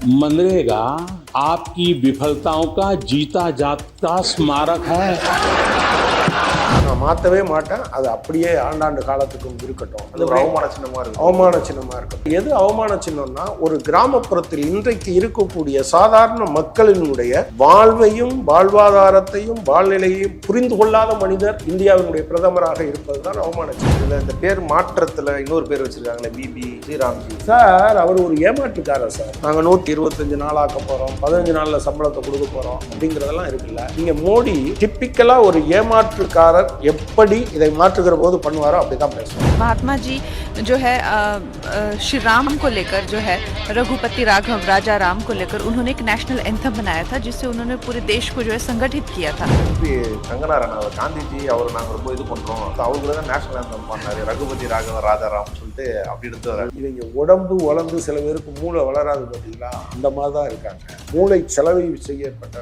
मनरेगा आपकी विफलताओं का जीता जागता स्मारक है. நான் மாற்றவே மாட்டேன். அது அப்படியே ஆண்டாண்டு காலத்துக்கும் இருக்கட்டும். அது ஒரு அவமான சின்னமா இருக்கும். அவமான சின்னமா இருக்கும். எது அவமான சின்னம்னா, ஒரு கிராமப்புறத்தில் இன்றைக்கு இருக்கக்கூடிய சாதாரண மக்களினுடைய வாழ்வையும் வாழ்வாதாரத்தையும் வாழ்நிலையையும் புரிந்து கொள்ளாத மனிதர் இந்தியாவினுடைய பிரதமராக இருப்பதுதான் அவமான சின்னம். இதுல இந்த பேர் மாற்றத்துல இன்னொரு பேர் வச்சிருக்காங்களே, பிபி ஸ்ரீராம்ஜி சார். அவர் ஒரு ஏமாற்றுக்காரர் சார். நாங்க 125 நாள் ஆக்க போறோம், 15 நாள்ல சம்பளத்தை கொடுக்க போறோம் அப்படிங்கறதெல்லாம் இருக்குல்ல. நீங்க மோடி டிப்பிக்கலா ஒரு ஏமாற்றுக்காரர் எப்படி இதை மாற்றுகிற போது பண்ணுவாரோ அப்படிதான் பேசுவார். महात्मा जी जो है श्री राम को लेकर जो है रघुपति राघव राजा राम को लेकर उन्होंने एक नेशनल एंथम बनाया था, जिससे उन्होंने पूरे देश को जो है संगठित किया था. கங்கனாரன் காந்திஜி அவர் நாங்க ரொம்ப இது பண்றோம், அவருக்கு தான் நேஷனல் ஆந்தம் பண்ணாரு, ரகுபதி ராகவ ராஜாராம் சொல்லிட்டு அப்படி எடுத்து வர. இவங்க உடம்பு வளர்ந்து சில பேருக்கு மூளை வளராது பார்த்தீங்களா, அந்த மாதிரி தான் இருக்காங்க. மூளை செலவை செய்யப்பட்ட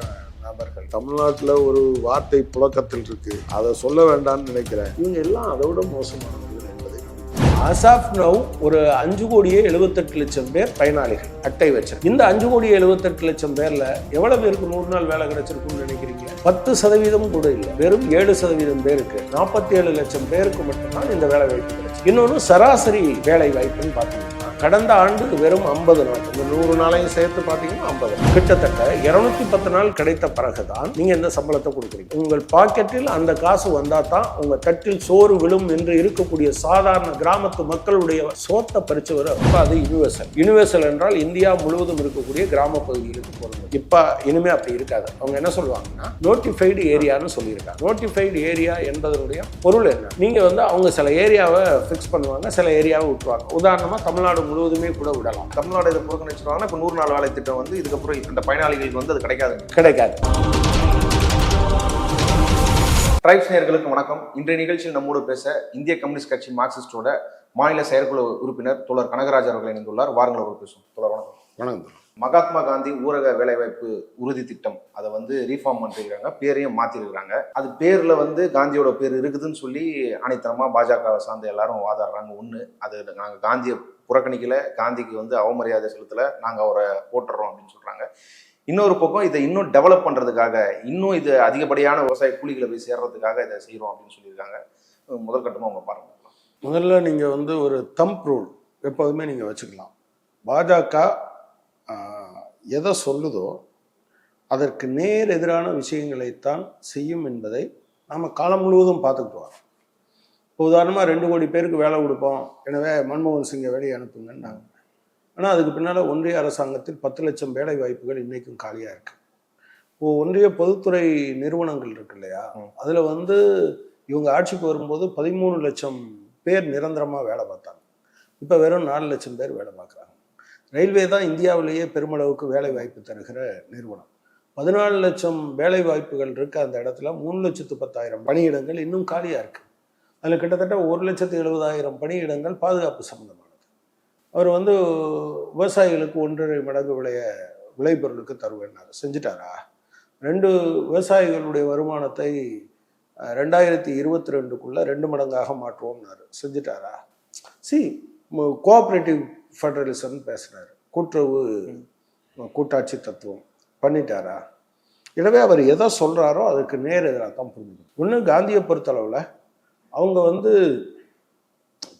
நபர்கள். தமிழ்நாட்டில் ஒரு வார்த்தை புழக்கத்தில் இருக்கு, அதை சொல்ல வேண்டாம்னு நினைக்கிறேன். இவங்க எல்லாம் அதை விட மோசமானவர்கள் என்பதை அசாப் நவ் ஒரு 5,78,00,000 பேர் பயனாளிகள் அட்டை வச்சு. இந்த 5,78,00,000 பேர்ல எவ்வளவு பேருக்கு 100 நாள் வேலை கிடைச்சிருக்கும்னு நினைக்கிறீங்க? 10% கூட இல்லை, வெறும் 7% பேருக்கு, 47 லட்சம் பேருக்கு மட்டும்தான் இந்த வேலை வாய்ப்பு கிடைச்சு. இன்னொன்று சராசரி வேலை வாய்ப்புன்னு பார்த்தீங்கன்னா கடந்த ஆண்டு வெறும் 50 நாள், இந்த 100 நாளையும் சேர்த்து பார்த்தீங்கன்னா 50, கிட்டத்தட்ட 210 நாள் கிடைத்த பிறகுதான் நீங்க இந்த சம்பளத்தை கொடுக்குறீங்க. உங்கள் பாக்கெட்டில் அந்த காசு வந்தா தான் உங்க தட்டில் சோறு விழும் என்று இருக்கக்கூடிய சாதாரண கிராமத்து மக்களுடைய சோத்தை பறிச்சவர். அது யூனிவர்சல் என்றால் இந்தியா முழுவதும் இருக்கக்கூடிய கிராம பகுதிகளுக்கு போறது. இப்ப இனிமே அப்படி இருக்காது. அவங்க என்ன சொல்லுவாங்கன்னா நோட்டிஃபைடு ஏரியான்னு சொல்லியிருக்காங்க. நோட்டிஃபைடு ஏரியா என்பதனுடைய பொருள் என்ன? நீங்க அவங்க சில ஏரியாவை ஃபிக்ஸ் பண்ணுவாங்க, சில ஏரியாவை விட்டுருவாங்க. உதாரணமா தமிழ்நாடு முழுவதுமே கூட விடலாம். தமிழ்நாடு இதை புறக்கணிச்சிருவாங்கன்னா இப்போ 100 நாள் வேலை திட்டம் இதுக்கப்புறம் இந்த பயனாளிகளுக்கு அது கிடைக்காது. ட்ரைப்ஸ் நேயர்களுக்கு வணக்கம். இன்றைய நிகழ்ச்சியில் நம்மோடு பேச இந்திய கம்யூனிஸ்ட் கட்சி மார்க்சிஸ்டோட மாநில செயற்குழு உறுப்பினர் தோழர் கனகராஜ் அவர்கள் இணைந்துள்ளார். வாருங்கள் அவர் பேசுவோம். தோழர் வணக்கம். வணக்கம். மகாத்மா காந்தி ஊரக வேலைவாய்ப்பு உறுதி திட்டம் அதை ரீஃபார்ம் பண்ணிருக்காங்க, பேரையும் மாத்திருக்கிறாங்க. அது பேர்ல காந்தியோட பேர் இருக்குதுன்னு சொல்லி அனைத்தனமா பாஜக சார்ந்த எல்லாரும் வாதாடுறாங்க. ஒண்ணு, அது நாங்க காந்தியை புறக்கணிக்கல, காந்திக்கு அவமரியாதை செலுத்தல, நாங்க அவரை போட்டுறோம் அப்படின்னு சொல்றாங்க. இன்னொரு பக்கம் இதை இன்னும் டெவலப் பண்றதுக்காக, இன்னும் இது அதிகப்படியான விவசாய கூலிகளை போய் சேர்றதுக்காக இதை செய்யறோம் அப்படின்னு சொல்லியிருக்காங்க. முதல் கட்டமா அவங்க பாருங்க. முதல்ல நீங்க ஒரு தம்ப் ரூல் எப்போதுமே நீங்க வச்சுக்கலாம். பாஜக எதை சொல்லுதோ அதற்கு நேர் எதிரான விஷயங்களைத்தான் செய்யும் என்பதை நாம் காலம் முழுவதும் பார்த்துக்கிட்டு வரோம். இப்போ உதாரணமாக 2 கோடி பேருக்கு வேலை கொடுப்போம், எனவே மன்மோகன் சிங்கை வெளியே அனுப்புங்கன்னாங்க. ஆனால் அதுக்கு பின்னால் ஒன்றிய அரசாங்கத்தில் 10 லட்சம் வேலை வாய்ப்புகள் இன்றைக்கும் காலியாக இருக்கு. இப்போ ஒன்றிய பொதுத்துறை நிறுவனங்கள் இருக்கு இல்லையா, அதில் இவங்க ஆட்சிக்கு வரும்போது 13 லட்சம் பேர் நிரந்தரமாக வேலை பார்த்தாங்க. இப்போ வெறும் 4 லட்சம் பேர் வேலை பார்க்குறாங்க. ரயில்வே தான் இந்தியாவிலேயே பெருமளவுக்கு வேலை வாய்ப்பு தருகிற நிறுவனம். 14 லட்சம் வேலை வாய்ப்புகள் இருக்கு அந்த இடத்துல. 3,10,000 பணியிடங்கள் இன்னும் காலியாக இருக்கு. அதில் கிட்டத்தட்ட 1,70,000 பணியிடங்கள் பாதுகாப்பு சம்பந்தமானது. அவர் விவசாயிகளுக்கு 1.5 மடங்கு விளைபொருளுக்கு தருவேன்னாரு. செஞ்சுட்டாரா? 2 விவசாயிகளுடைய வருமானத்தை 2022க்குள்ள 2 மடங்காக மாற்றுவோம்னாரு. செஞ்சுட்டாரா? கோஆப்ரேட்டிவ் ஃபெடரலிசம் பேசுறாரு, கூட்டுறவு கூட்டாட்சி தத்துவம் பண்ணிட்டாரா? எனவே அவர் எதை சொல்றாரோ அதுக்கு நேர் எதிராக தான் புரிஞ்சுக்கணும். இன்னும் காந்தியை பொறுத்தளவில் அவங்க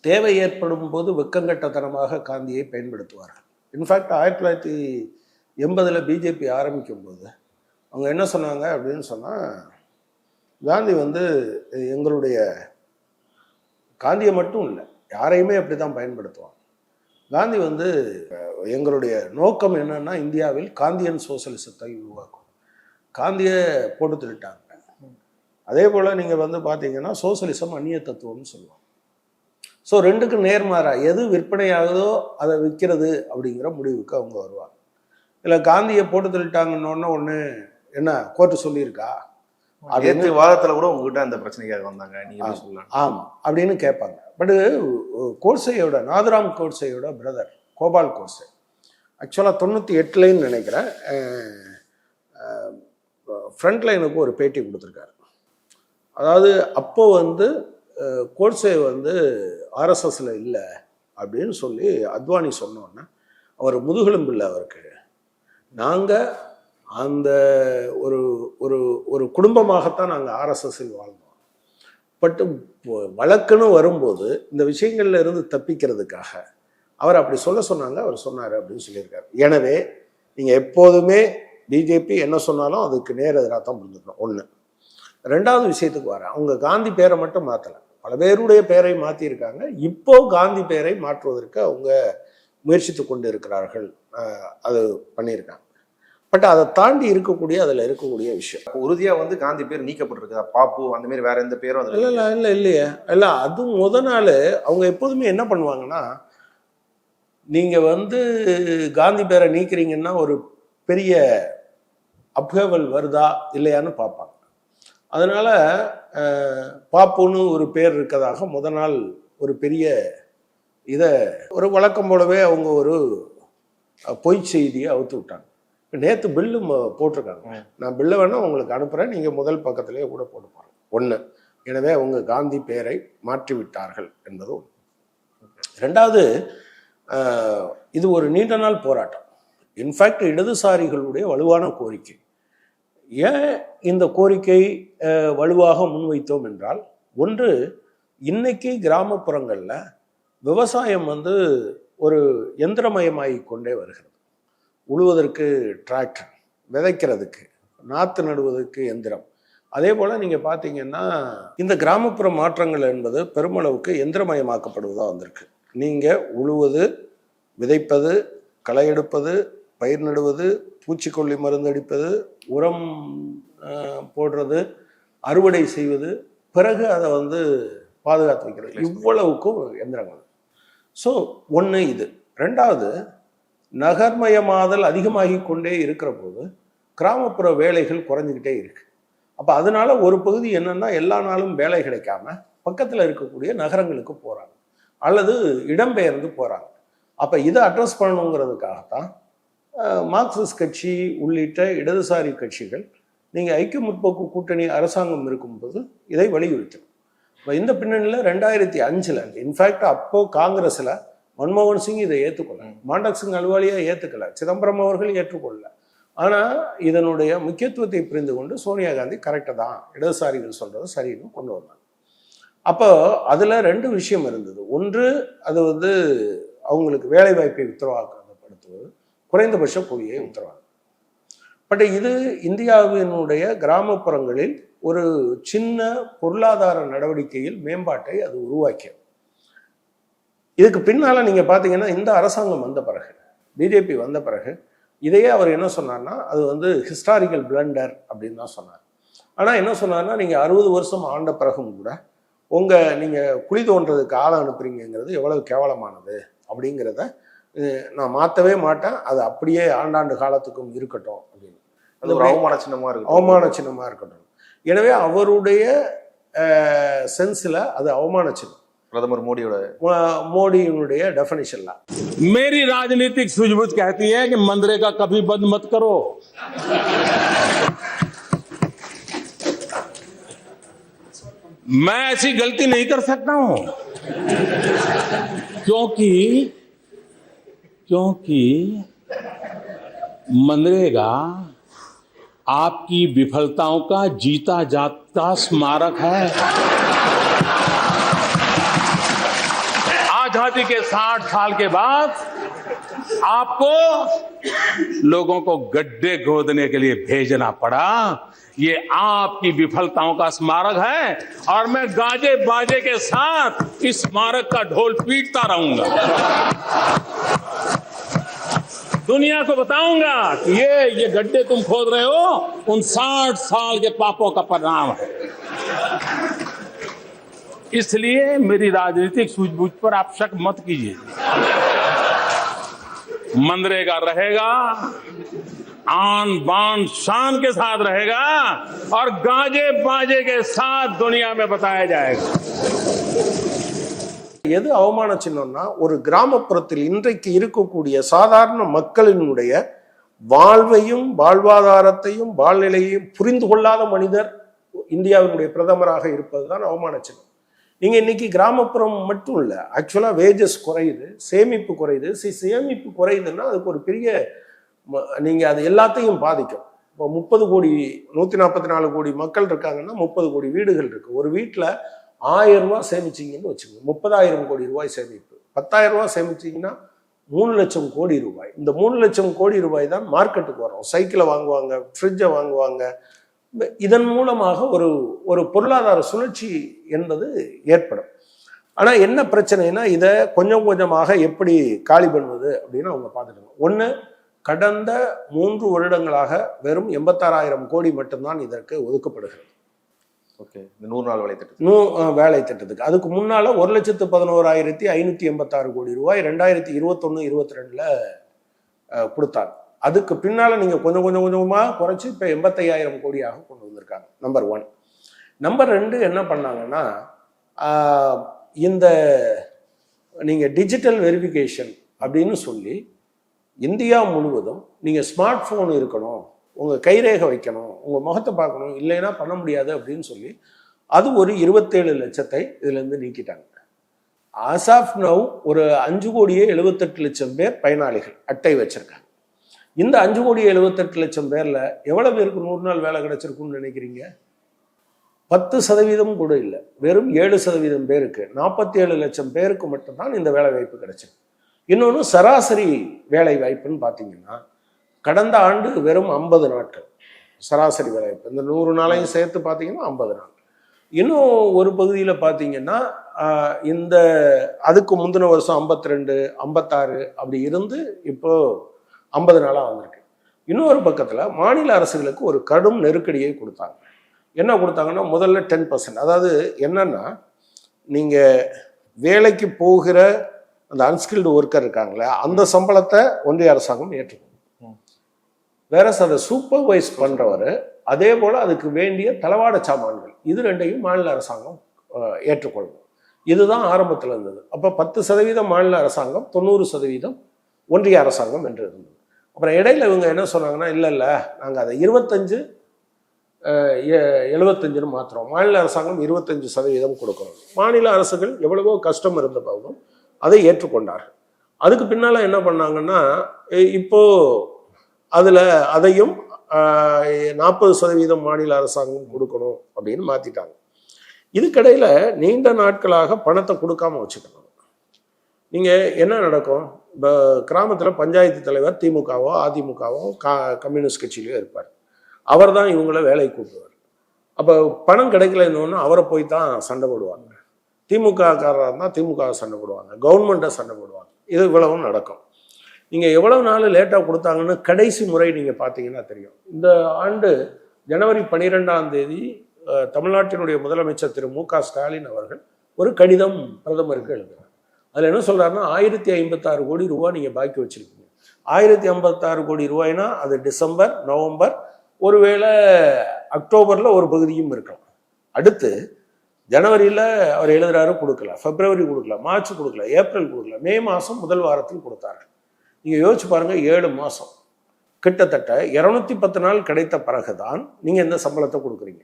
தேவை ஏற்படும் போது வெக்கங்கட்டத்தனமாக காந்தியை பயன்படுத்துவார்கள். இன்ஃபேக்ட் 1980 பிஜேபி ஆரம்பிக்கும் போது அவங்க என்ன சொன்னாங்க அப்படின்னு சொன்னால், காந்தி எங்களுடைய காந்தியை மட்டும் இல்லை யாரையுமே அப்படி தான் பயன்படுத்துவாங்க. காந்தி எங்களுடைய நோக்கம் என்னன்னா இந்தியாவில் காந்தியன் சோசியலிசத்தை உருவாக்கும். காந்தியை போட்டு தள்ளிட்டாங்க. அதே போல் நீங்கள் பார்த்தீங்கன்னா சோசியலிசம் அந்நிய தத்துவம்னு சொல்லுவாங்க. ஸோ 2க்கு நேர்மாறா எது விற்பனையாகுதோ அதை விற்கிறது அப்படிங்கிற முடிவுக்கு அவங்க வருவாங்க. இல்லை காந்தியை போட்டு தள்ளிட்டாங்கன்னு ஒன்று என்ன கோர்ட்டு சொல்லியிருக்கா அப்படின்னு வாதத்துல கூட உங்ககிட்ட அந்த பிரச்சனைக்காக வந்தாங்க, நீங்க சொல்லலாம். ஆமா அப்படின்னு கேட்பாங்க. பட் கோட்சேயோட, நாதராம் கோட்சேயோட பிரதர் கோபால் கோட்சே ஆக்சுவலாக 98 நினைக்கிறேன் ஃப்ரண்ட் லைனுக்கு ஒரு பேட்டி கொடுத்துருக்காரு. அதாவது அப்போ கோட்சே ஆர்எஸ்எஸ்ல இல்லை அப்படின்னு சொல்லி அத்வானி சொன்னோன்னே அவர் முதுகெலும்பு இல்லை அவருக்கு, நாங்கள் அந்த ஒரு ஒரு ஒரு குடும்பமாகத்தான் நாங்கள் ஆர்எஸ்எஸ்ஸில் வாழ்ந்தோம். பட் வழக்குன்னு வரும்போது இந்த விஷயங்கள்ல இருந்து தப்பிக்கிறதுக்காக அவர் அப்படி சொன்னாங்க, அவர் சொன்னார் அப்படின்னு சொல்லியிருக்காரு. எனவே நீங்கள் எப்போதுமே பிஜேபி என்ன சொன்னாலும் அதுக்கு நேர் எதிராக தான் புரிஞ்சுக்கணும். ஒன்று. ரெண்டாவது விஷயத்துக்கு வரேன். அவங்க காந்தி பேரை மட்டும் மாற்றலை, பல பேருடைய பேரை மாற்றியிருக்காங்க. இப்போ காந்தி பேரை மாற்றுவதற்கு அவங்க முயற்சித்து கொண்டு இருக்கிறார்கள், அது பண்ணியிருக்காங்க. பட் அதை தாண்டி இருக்கக்கூடிய அதில் இருக்கக்கூடிய விஷயம் உறுதியா வந்து காந்தி பேர் நீக்கப்பட்டிருக்குதா? பாப்பு அந்த மாதிரி வேற எந்த பேரும் அதுல இல்லையே. இல்லை, அது முத நாள் அவங்க எப்போதுமே என்ன பண்ணுவாங்கன்னா, நீங்கள் வந்து காந்தி பேரை நீக்கிறீங்கன்னா ஒரு பெரிய அப்ஹேவல் வருதா இல்லையான்னு பார்ப்பாங்க. அதனால பாப்புன்னு ஒரு பேர் இருக்கதாக முத நாள் ஒரு பெரிய இதை ஒரு வழக்கம் போலவே அவங்க ஒரு பொய் செய்தியை அவுத்து விட்டாங்க. நேற்று பில்லு போட்டிருக்காங்க. நான் பில்லை வேணா உங்களுக்கு அனுப்புகிறேன், நீங்கள் முதல் பக்கத்திலேயே கூட போட்டு பாருங்க. ஒன்று. எனவே அவங்க காந்தி பெயரை மாற்றிவிட்டார்கள் என்பது ஒன்று. ரெண்டாவது, இது ஒரு நீண்ட நாள் போராட்டம். இன்ஃபேக்ட் இடதுசாரிகளுடைய வலுவான கோரிக்கை. ஏன் இந்த கோரிக்கை வலுவாக முன்வைத்தோம் என்றால், ஒன்று, இன்னைக்கு கிராமப்புறங்களில் விவசாயம் வந்து ஒரு எந்திரமயமாகி கொண்டே வருகிறது. உழுவதற்கு டிராக்டர், விதைக்கிறதுக்கு, நாற்று நடுவதற்கு எந்திரம். அதே போல் நீங்கள் பார்த்தீங்கன்னா இந்த கிராமப்புற மாற்றங்கள் என்பது பெருமளவுக்கு எந்திரமயமாக்கப்படுவதாக வந்திருக்கு. நீங்கள் உழுவது, விதைப்பது, களை எடுப்பது, பயிர் நடுவது, பூச்சிக்கொல்லி மருந்து அடிப்பது, உரம் போடுறது, அறுவடை செய்வது, பிறகு அதை வந்து பாதுகாத்து வைக்கிறது, இவ்வளவுக்கும் எந்திரங்கள். ஸோ ஒன்று இது. ரெண்டாவது, நகர்மயமாதல் அதிகமாகி கொண்டே இருக்கிற போது கிராமப்புற வேலைகள் குறைஞ்சிக்கிட்டே இருக்கு. அப்போ அதனால ஒரு பகுதி என்னன்னா, எல்லா நாளும் வேலை கிடைக்காம பக்கத்தில் இருக்கக்கூடிய நகரங்களுக்கு போகிறாங்க அல்லது இடம்பெயர்ந்து போகிறாங்க. அப்போ இதை அட்ரஸ் பண்ணணுங்கிறதுக்காகத்தான் மார்க்சிஸ்ட் கட்சி உள்ளிட்ட இடதுசாரி கட்சிகள் நீங்கள் ஐக்கிய முற்போக்கு கூட்டணி அரசாங்கம் இருக்கும்போது இதை வலியுறுத்தணும். இப்போ இந்த பின்னணியில் 2005 இன்ஃபேக்ட் அப்போது காங்கிரஸில் மன்மோகன் சிங் இதை ஏற்றுக்கொள்ள, மாண்டக் சிங் அலுவாலியா ஏற்றுக்கல, சிதம்பரம் அவர்கள் ஏற்றுக்கொள்ள. ஆனால் இதனுடைய முக்கியத்துவத்தை புரிந்து கொண்டு சோனியா காந்தி கரெக்டாக தான், இடதுசாரிகள் சொல்கிறது சரின்னு கொண்டு வந்தாங்க. அப்போ அதில் 2 விஷயம் இருந்தது. ஒன்று, அது வந்து அவங்களுக்கு வேலை வாய்ப்பை உத்தரவாதப்படுத்துவது, குறைந்தபட்ச கூலியை உத்தரவாதம். பட் இது இந்தியாவினுடைய கிராமப்புறங்களில் ஒரு சின்ன பொருளாதார நடவடிக்கையில் மேம்பாட்டை அது உருவாக்கியது. இதுக்கு பின்னால நீங்க பாத்தீங்கன்னா இந்த அரசாங்கம் வந்த பிறகு, பிஜேபி வந்த பிறகு, இதையே அவர் என்ன சொன்னார்னா, அது வந்து ஹிஸ்டாரிக்கல் பிளண்டர் அப்படின்னு தான் சொன்னார். ஆனா என்ன சொன்னார்னா, நீங்க 60 வருஷம் ஆண்ட பிறகும் கூட நீங்க குழி தோன்றதுக்கு ஆளை அனுப்புறீங்கிறது எவ்வளவு கேவலமானது அப்படிங்கிறத நான் மாற்றவே மாட்டேன், அது அப்படியே ஆண்டாண்டு காலத்துக்கும் இருக்கட்டும் அப்படின்னு. அது ஒரு அவமான சின்னமா இருக்கு, அவமான சின்னமா இருக்கட்டும். எனவே அவருடைய சென்ஸ்ல அது அவமான சின்னம். பிரதமர் மோடியினுடைய டெஃபினிஷன்ல मेरी राजनीतिक सूझबूझ कहती है कि मनरेगा कभी बंद मत करो। मैं ऐसी गलती नहीं कर सकता हूं क्योंकि मनरेगा आपकी विफलताओं का जीता जागता स्मारक है। आजादी के 60 साल के बाद आपको लोगों को गड्ढे खोदने के लिए भेजना पड़ा, ये आपकी विफलताओं का स्मारक है और मैं गाजे बाजे के साथ इस स्मारक का ढोल पीटता रहूंगा। दुनिया को बताऊंगा कि ये गड्ढे तुम खोद रहे हो, उन 60 साल के पापों का परिणाम है। इसलिए मेरी राजनीतिक सूझबूझ पर आप शक मत कीजिए। मनरेगा रहेगा, आन बान शान के साथ रहेगा और गाजे बाजे के साथ दुनिया में बताया जाएगा। எது அவமான சின்னம்னா, ஒரு கிராமப்புறத்தில் இன்றைக்கு இருக்கக்கூடிய சாதாரண மக்களினுடைய வாழ்வையும் வாழ்வாதாரத்தையும் வாழ்நிலையையும் புரிந்து கொள்ளாத மனிதர் இந்தியாவினுடைய பிரதமராக இருப்பதுதான் அவமான சின்னம். நீங்க இன்னைக்கு கிராமப்புறம் மட்டும் இல்லை, ஆக்சுவலா வேஜஸ் குறையுது, சேமிப்பு குறையுது. சேமிப்பு குறையுதுன்னா அதுக்கு ஒரு பெரிய நீங்கள் அது எல்லாத்தையும் பாதிக்கும். இப்போ 30 கோடி 144 கோடி மக்கள் இருக்காங்கன்னா 30 கோடி வீடுகள் இருக்கு. ஒரு வீட்டில் 1000 ரூபாய் சேமிச்சிங்கன்னு வச்சுக்கோங்க, 30,000 கோடி ரூபாய் சேமிப்பு. 10,000 ரூபாய் சேமிச்சிங்கன்னா 3 லட்சம் கோடி ரூபாய். இந்த 3 லட்சம் கோடி ரூபாய் தான் மார்க்கெட்டுக்கு வரும். சைக்கிளை வாங்குவாங்க, ஃப்ரிட்ஜை வாங்குவாங்க. இதன் மூலமாக ஒரு ஒரு பொருளாதார சுழற்சி என்பது ஏற்படும். ஆனால் என்ன பிரச்சனைனா, இதை கொஞ்சம் கொஞ்சமாக எப்படி காலி பண்ணுவது அப்படின்னு அவங்க பார்த்துட்டாங்க. ஒன்று, கடந்த 3 வருடங்களாக வெறும் 86,000 கோடி மட்டும்தான் இதற்கு ஒதுக்கப்படுகிறது. ஓகே, இந்த 100 நாள் வேலை திட்டம் வேலை திட்டத்துக்கு. அதுக்கு முன்னால 1,11,586 கோடி ரூபாய் 2021-22 கொடுத்தாங்க. அதுக்கு பின்னால நீங்க கொஞ்சம் கொஞ்சமா குறைச்சி இப்ப 85,000 கோடியாக கொண்டு வந்திருக்காங்க. நம்பர் 1. நம்பர் 2 என்ன பண்ணாங்கன்னா, இந்த நீங்க டிஜிட்டல் வெரிஃபிகேஷன் அப்படின்னு சொல்லி இந்தியா முழுவதும் நீங்க ஸ்மார்ட் போன் இருக்கணும், உங்க கைரேகை வைக்கணும், உங்க முகத்தை பார்க்கணும், இல்லைன்னா பண்ண முடியாது அப்படின்னு சொல்லி அது ஒரு 27 லட்சத்தை இதுல இருந்து நீக்கிட்டாங்க. ஆஸ் ஆஃப் நவ் ஒரு 5,78,00,000 பேர் பயனாளிகள் அட்டை வச்சிருக்காங்க. இந்த 5,78,00,000 பேர்ல எவ்வளவு பேருக்கு 100 நாள் வேலை கிடைச்சிருக்குன்னு நினைக்கிறீங்க? 10% கூட இல்லை, வெறும் 7% பேருக்கு, 47 லட்சம் பேருக்கு மட்டும்தான் இந்த வேலை வாய்ப்பு கிடைச்சிருக்கு. இன்னொன்று, சராசரி வேலை வாய்ப்புன்னு பார்த்தீங்கன்னா கடந்த ஆண்டு வெறும் 50 நாட்கள் சராசரி வேலை வாய்ப்பு. இந்த 100 நாளையும் சேர்த்து பார்த்தீங்கன்னா 50 நாள். இன்னும் ஒரு பகுதியில் பார்த்தீங்கன்னா இந்த அதுக்கு முந்தின வருஷம் 52, 56 அப்படி இருந்து இப்போ 50 நாளாக வந்திருக்கு. இன்னொரு பக்கத்தில் மாநில அரசுகளுக்கு ஒரு கடும் நெருக்கடியை கொடுத்தாங்க. என்ன கொடுத்தாங்கன்னா, முதல்ல 10%, அதாவது என்னன்னா, நீங்கள் வேலைக்கு போகிற அந்த அன்ஸ்கில்டு ஒர்க்கர் இருக்காங்களே, அந்த சம்பளத்தை ஒன்றிய அரசாங்கம் ஏற்றுக்கணும். வேற அதை சூப்பர்வைஸ் பண்றவர், அதே போல அதுக்கு வேண்டிய தளவாட சாமான்கள், இது ரெண்டையும் மாநில அரசாங்கம் ஏற்றுக்கொள்ளும். இதுதான் ஆரம்பத்தில் இருந்தது. அப்போ 10% மாநில அரசாங்கம், 90% ஒன்றிய அரசாங்கம் என்று இருந்தது. அப்புறம் இடையில இவங்க என்ன சொன்னாங்கன்னா, இல்லை நாங்கள் அதை 75-75 மாத்திரம், மாநில அரசாங்கம் 25% கொடுக்கணும். மாநில அரசுகள் எவ்வளவோ கஷ்டம் இருந்த போதும் அதை ஏற்றுக்கொண்டார்கள். அதுக்கு பின்னால என்ன பண்ணாங்கன்னா, இப்போ அதுல அதையும் 40% மாநில அரசாங்கம் கொடுக்கணும் அப்படின்னு மாத்திட்டாங்க. இதுக்கிடையில நீண்ட நாட்களாக பணத்தை கொடுக்காம வச்சுக்கணும். நீங்க என்ன நடக்கும், இப்போ கிராமத்துல பஞ்சாயத்து தலைவர் திமுகவோ அதிமுகவோ கம்யூனிஸ்ட் கட்சியிலயோ இருப்பார். அவர் தான் இவங்கள வேலைக்கு கூப்பிடுவார். அப்போ பணம் கிடைக்கலன்னு அவரை போய் தான் சண்டை போடுவாங்க. திமுக காரராக இருந்தால் திமுக சண்டை போடுவாங்க, கவர்மெண்ட்டை சண்டை போடுவாங்க. இது இவ்வளவும் நடக்கும். நீங்கள் எவ்வளவு நாள் லேட்டாக கொடுத்தாங்கன்னு கடைசி முறை நீங்கள் பார்த்தீங்கன்னா தெரியும். இந்த ஆண்டு ஜனவரி 12ஆம் தேதி தமிழ்நாட்டினுடைய முதலமைச்சர் திரு மு க ஸ்டாலின் அவர்கள் ஒரு கடிதம் பிரதமருக்கு எழுதுகிறார். அதில் என்ன சொல்கிறாருன்னா, 1056 கோடி ரூபாய் நீங்கள் பாக்கி வச்சுருக்கீங்க. 1056 கோடி ரூபாய்னா அது டிசம்பர், நவம்பர், ஒருவேளை அக்டோபரில் ஒரு பகுதியும் இருக்கலாம். அடுத்து ஜனவரியில் அவர் எழுதுறாரு, கொடுக்கல. பிப்ரவரி கொடுக்கல, மார்ச் கொடுக்கல, ஏப்ரல் கொடுக்கல, மே மாதம் முதல் வாரத்தில் கொடுத்தார்கள். நீங்கள் யோசிச்சு பாருங்கள், 7 மாதம் கிட்டத்தட்ட 210 நாள் கிடைத்த பிறகுதான் நீங்கள் இந்த சம்பளத்தை கொடுக்குறீங்க.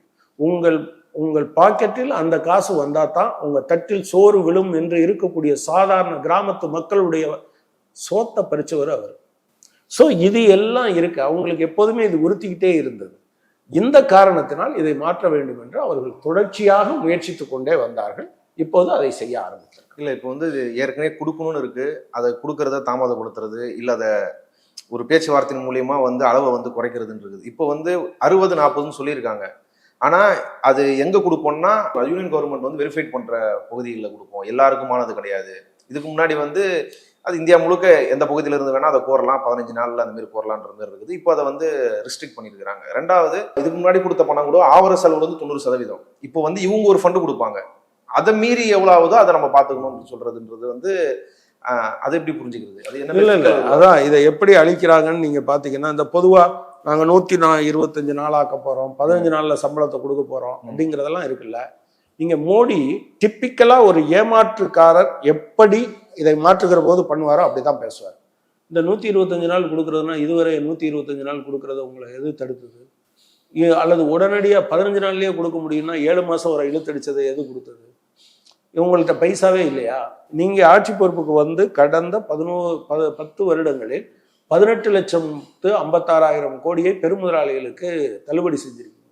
உங்கள் பாக்கெட்டில் அந்த காசு வந்தால் தான் உங்கள் தட்டில் சோறு விழும் என்று இருக்கக்கூடிய சாதாரண கிராமத்து மக்களுடைய சோத்தை பறிச்சவர் அவர். ஸோ இது எல்லாம் இருக்கு. அவங்களுக்கு எப்போதுமே இது உறுத்திக்கிட்டே இருந்தது. இந்த காரணத்தினால் இதை மாற்ற வேண்டும் என்று அவர்கள் தொடர்ச்சியாக முயற்சித்து கொண்டே வந்தார்கள். இப்போது அதை செய்ய ஆரம்பித்தார். இல்லை, இப்போ வந்து ஏற்கனவே கொடுக்கணும்னு இருக்கு, அதை கொடுக்கறத தாமதப்படுத்துறது, இல்லை அதை ஒரு பேச்சுவார்த்தையின் மூலியமா வந்து அளவை வந்து குறைக்கிறதுன்னு இருக்குது. இப்போ வந்து 60-40 சொல்லியிருக்காங்க. ஆனால் அது எங்கே கொடுப்போம்னா, யூனியன் கவர்மெண்ட் வந்து வெரிஃபைட் பண்ணுற பகுதிகளில் கொடுப்போம், எல்லாருக்குமானது கிடையாது. இதுக்கு முன்னாடி வந்து அது இந்தியா முழுக்க எந்த பகுதியில இருந்து வேணா அதை கோரலாம், 15 நாள்ல அந்த மாதிரி கோரலான்ற மாதிரி இருக்குது. இப்போ அதை வந்து ரெஸ்ட்ரிக்ட் பண்ணியிருக்கிறாங்க. ரெண்டாவது, இதுக்கு முன்னாடி கொடுத்த பணம் கூட ஆவர செலவு வந்து 90%. இப்போ வந்து இவங்க ஒரு ஃபண்டு கொடுப்பாங்க, அதை மீறி எவ்வளவு ஆகுதோ அதை நம்ம பார்த்துக்கணும்னு சொல்றதுன்றது வந்து அதை எப்படி புரிஞ்சுக்கிறது? அது என்ன? இல்லை, அதான் இதை எப்படி அழிக்கிறாங்கன்னு நீங்க பாத்தீங்கன்னா, இந்த பொதுவா நாங்கள் 125 நாள் ஆக்க போறோம், 15 நாள்ல சம்பளத்தை கொடுக்க போறோம் அப்படிங்கிறதெல்லாம் இருக்குல்ல. நீங்க மோடி டிப்பிக்கலா ஒரு ஏமாற்றுக்காரர் எப்படி இதை மாற்றுகிற போது பண்ணுவாரோ அப்படிதான் பேசுவார். இந்த 125 நாள் கொடுக்கறதுனா, இதுவரை 125 நாள் கொடுக்கறத உங்களை எது தடுத்தது? அல்லது உடனடியாக 15 நாள்லயே கொடுக்க முடியும்னா 7 மாசம் ஒரு இழுத்தடிச்சதை எது கொடுத்தது? இவங்கள்ட்ட பைசாவே இல்லையா? நீங்க ஆட்சி பொறுப்புக்கு வந்து கடந்த 10 வருடங்களில் 18,56,000 கோடியை பெருமுதலாளிகளுக்கு தள்ளுபடி செஞ்சிருக்கீங்க.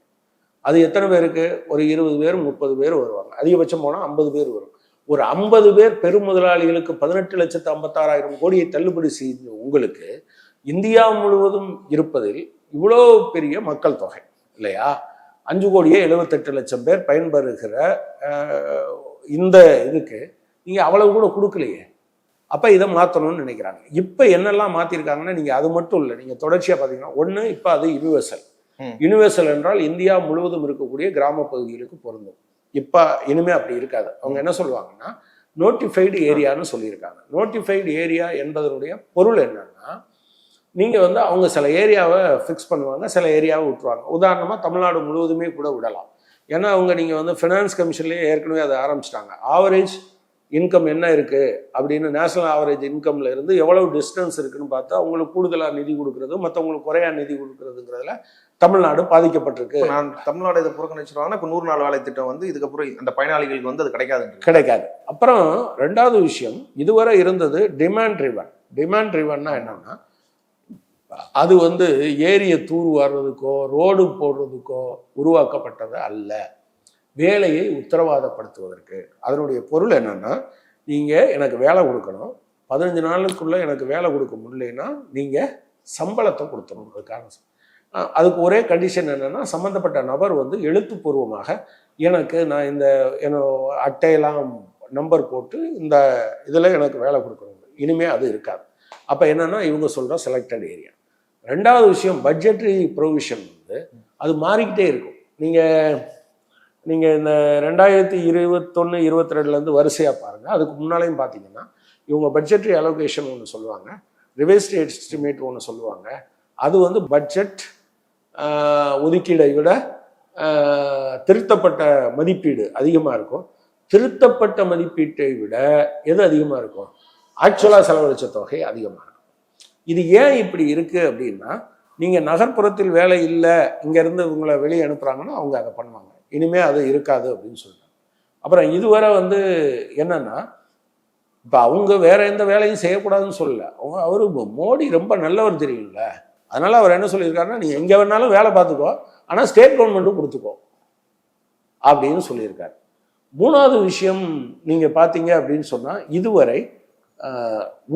அது எத்தனை பேருக்கு? ஒரு 20 பேர் 30 பேர் வருவாங்க, அதிகபட்சம் போனால் 50 பேர் வரும். ஒரு 50 பேர் பெருமுதலாளிகளுக்கு 18,56,000 கோடியை தள்ளுபடி செய்த உங்களுக்கு இந்தியா முழுவதும் இருப்பதில் இவ்வளோ பெரிய மக்கள் தொகை இல்லையா? 5,78,00,000 பேர் பயன்பெறுகிற இந்த இதுக்கு நீங்கள் அவ்வளவு கூட கொடுக்கலையே. அப்போ இதை மாற்றணும்னு நினைக்கிறாங்க. இப்போ என்னெல்லாம் மாற்றிருக்காங்கன்னா, நீங்கள் அது மட்டும் இல்லை, நீங்கள் தொடர்ச்சியாக பார்த்தீங்கன்னா, ஒன்று இப்போ அது யூனிவர்சல் என்றால் இந்தியா முழுவதும் இருக்கக்கூடிய கிராம பகுதிகளுக்கு பொருந்தும். இப்போ இனிமேல் அப்படி இருக்காது. அவங்க என்ன சொல்லுவாங்கன்னா, நோட்டிஃபைடு ஏரியான்னு சொல்லியிருக்காங்க. நோட்டிஃபைடு ஏரியா என்பதனுடைய பொருள் என்னன்னா, நீங்கள் வந்து அவங்க சில ஏரியாவை ஃபிக்ஸ் பண்ணுவாங்க, சில ஏரியாவை விட்டுருவாங்க. உதாரணமாக தமிழ்நாடு முழுவதுமே கூட விடலாம். ஏன்னா அவங்க நீங்கள் வந்து ஃபினான்ஸ் கமிஷன்லேயே ஏற்கனவே அதை ஆரம்பிச்சிட்டாங்க. ஆவரேஜ் இன்கம் என்ன இருக்குது அப்படின்னு, நேஷனல் ஆவரேஜ் இன்கம்ல இருந்து எவ்வளவு டிஸ்டன்ஸ் இருக்குன்னு பார்த்து அவங்களுக்கு கூடுதலாக நிதி கொடுக்குறது, மற்றவங்களுக்கு குறையா நிதி கொடுக்குறதுங்கிறதுல தமிழ்நாடு பாதிக்கப்பட்டிருக்கு. நான் தமிழ்நாடு இதை புறக்கணிச்சிருவாங்கன்னா இப்போ 100 நாள் வேலை திட்டம் வந்து இதுக்கப்புறம் அந்த பயனாளிகளுக்கு வந்து அது கிடைக்காது. அப்புறம் ரெண்டாவது விஷயம், இதுவரை இருந்தது டிமாண்ட் ரிவன்னா என்னன்னா, அது வந்து ஏரியை தூர் வாடுறதுக்கோ ரோடு போடுறதுக்கோ உருவாக்கப்பட்டது அல்ல, வேலையை உத்தரவாதப்படுத்துவதற்கு. அதனுடைய பொருள் என்னன்னா, நீங்கள் எனக்கு வேலை கொடுக்கணும், 15 நாளுக்குள்ளே எனக்கு வேலை கொடுக்க முடியலைன்னா நீங்கள் சம்பளத்தை கொடுத்துடணும். அதுக்கு ஒரே கண்டிஷன் என்னென்னா, சம்மந்தப்பட்ட நபர் வந்து எழுத்துப்பூர்வமாக எனக்கு நான் இந்த அட்டையெல்லாம் நம்பர் போட்டு இந்த இதில் எனக்கு வேலை கொடுக்கணும். இனிமேல் அது இருக்காது. அப்போ என்னென்னா, இவங்க சொல்கிற செலக்டட் ஏரியா. ரெண்டாவது விஷயம், பட்ஜெட்ரி ப்ரொவிஷன் வந்து அது மாறிக்கிட்டே இருக்கும். நீங்கள் இந்த 2021-22 வரிசையாக பாருங்கள். அதுக்கு முன்னாலேயும் பார்த்தீங்கன்னா, இவங்க பட்ஜெட்ரி அலோகேஷன் ஒன்று சொல்லுவாங்க, ரிவைஸ்டு எஸ்டிமேட் ஒன்று சொல்லுவாங்க. அது வந்து பட்ஜெட் ஒதுக்கீடை விட திருத்தப்பட்ட மதிப்பீடு அதிகமாக இருக்கும். திருத்தப்பட்ட மதிப்பீட்டை விட எது அதிகமாக இருக்கும்? ஆக்சுவலாக செலவழித்த தொகை அதிகமாக இருக்கும். இது ஏன் இப்படி இருக்குது அப்படின்னா, நீங்கள் நகர்ப்புறத்தில் வேலை இல்லை, இங்கேருந்து இவங்களை வெளியே அனுப்புகிறாங்கன்னா அவங்க அதை பண்ணுவாங்க. இனிமேல் அது இருக்காது அப்படின்னு சொல்கிறாங்க. அப்புறம் இதுவரை வந்து என்னன்னா, இப்போ அவங்க வேற எந்த வேலையும் செய்யக்கூடாதுன்னு சொல்லலை. அவரு மோடி ரொம்ப நல்லவர் தெரியுங்கள, அதனால அவர் என்ன சொல்லியிருக்காருன்னா, நீ எங்கே வேணாலும் வேலை பார்த்துக்கோ, ஆனால் ஸ்டேட் கவர்மெண்ட்டும் கொடுத்துக்கோ அப்படின்னு சொல்லியிருக்காரு. மூணாவது விஷயம் நீங்கள் பார்த்தீங்க அப்படின்னு சொன்னால், இதுவரை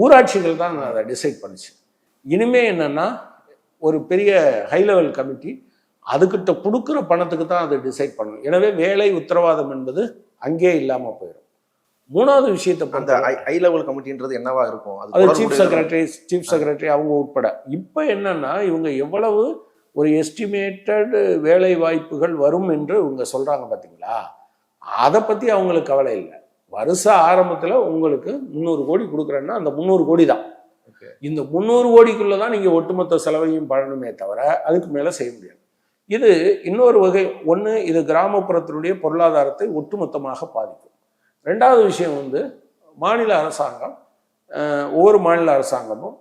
ஊராட்சிகள் தான் அதை டிசைட் பண்ணிச்சு. இனிமே என்னன்னா, ஒரு பெரிய ஹை லெவல் கமிட்டி அதுக்கிட்ட கொடுக்குற பணத்துக்கு தான் அதை டிசைட் பண்ணணும். எனவே வேலை உத்தரவாதம் என்பது அங்கே இல்லாமல் போயிடும். மூணாவது விஷயத்தை அந்த ஹை லெவல் கமிட்டின்றது என்னவா இருக்கும்? அது சீஃப் செக்ரட்டரி அவங்க உட்பட. இப்போ என்னன்னா, இவங்க எவ்வளவு ஒரு எஸ்டிமேட்டட் வேலை வாய்ப்புகள் வரும் என்று இவங்க சொல்றாங்க பார்த்தீங்களா, அதை பற்றி அவங்களுக்கு கவலை இல்லை. வருஷ ஆரம்பத்தில் உங்களுக்கு 300 கோடி கொடுக்குறேன்னா அந்த 300 கோடி தான். இந்த 300 கோடிக்குள்ள தான் நீங்கள் ஒட்டுமொத்த செலவையும் பண்ணணுமே தவிர அதுக்கு மேலே செய்ய முடியாது. இது இன்னொரு வகை. ஒன்று, இது கிராமப்புறத்தினுடைய பொருளாதாரத்தை ஒட்டுமொத்தமாக பாதிக்கும். ரெண்டாவது விஷயம் வந்து, மாநில அரசாங்கம், ஒவ்வொரு மாநில அரசாங்கமும்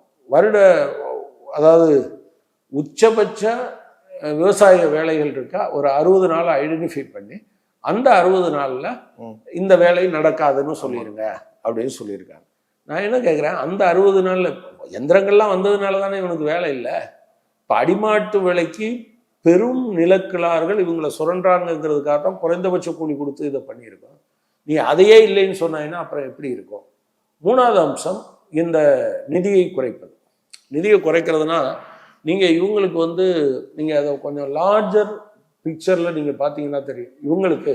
அதாவது உச்சபட்ச விவசாய வேலைகள் இருக்கா, ஒரு 60 நாள் ஐடென்டிஃபை பண்ணி அந்த 60 நாளில் இந்த வேலை நடக்காதுன்னு சொல்லிடுங்க அப்படின்னு சொல்லியிருக்காங்க. நான் என்ன கேட்குறேன், அந்த 60 நாளில் எந்திரங்கள்லாம் வந்ததுனால தானே இவனுக்கு வேலை இல்லை. இப்போ அடிமாட்டு விலைக்கு பெரும் நிலக்கிழார்கள் இவங்களை சுரண்டாங்கிறதுக்காக தான் குறைந்தபட்ச கூலி கொடுத்து இதை பண்ணியிருக்கோம். நீ அதையே இல்லைன்னு சொன்னாங்கன்னா அப்புறம் எப்படி இருக்கும்? மூணாவது அம்சம், இந்த நிதியை குறைப்பது. நிதியை குறைக்கிறதுனா, நீங்கள் இவங்களுக்கு வந்து நீங்கள் அதை கொஞ்சம் லார்ஜர் பிக்சரில் நீங்கள் பார்த்தீங்கன்னா தெரியும், இவங்களுக்கு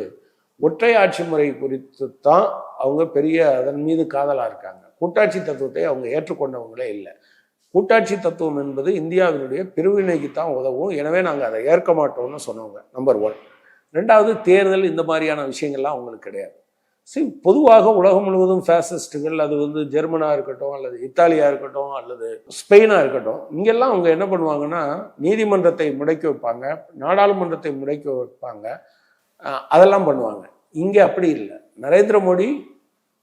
ஒற்றை ஆட்சி முறை குறித்து தான் அவங்க பெரிய அதன் மீது காதலாக இருக்காங்க. கூட்டாட்சி தத்துவத்தை அவங்க ஏற்றுக்கொண்டவங்களே இல்லை. கூட்டாட்சி தத்துவம் என்பது இந்தியாவினுடைய பிரிவினைக்கு தான் உதவும், எனவே நாங்கள் அதை ஏற்க மாட்டோம்னு சொன்னவங்க நம்பர் 1. ரெண்டாவது, தேர்தல் இந்த மாதிரியான விஷயங்கள்லாம் அவங்களுக்கு கிடையாது. பொதுவாக உலகம் முழுவதும் ஃபேசிஸ்ட்டுகள், அது வந்து ஜெர்மனாக இருக்கட்டும் அல்லது இத்தாலியாக இருக்கட்டும் அல்லது ஸ்பெயினாக இருக்கட்டும், இங்கெல்லாம் அவங்க என்ன பண்ணுவாங்கன்னா, நீதிமன்றத்தை முடக்கி வைப்பாங்க, நாடாளுமன்றத்தை முடக்கி வைப்பாங்க, அதெல்லாம் பண்ணுவாங்க. இங்கே அப்படி இல்லை. நரேந்திர மோடி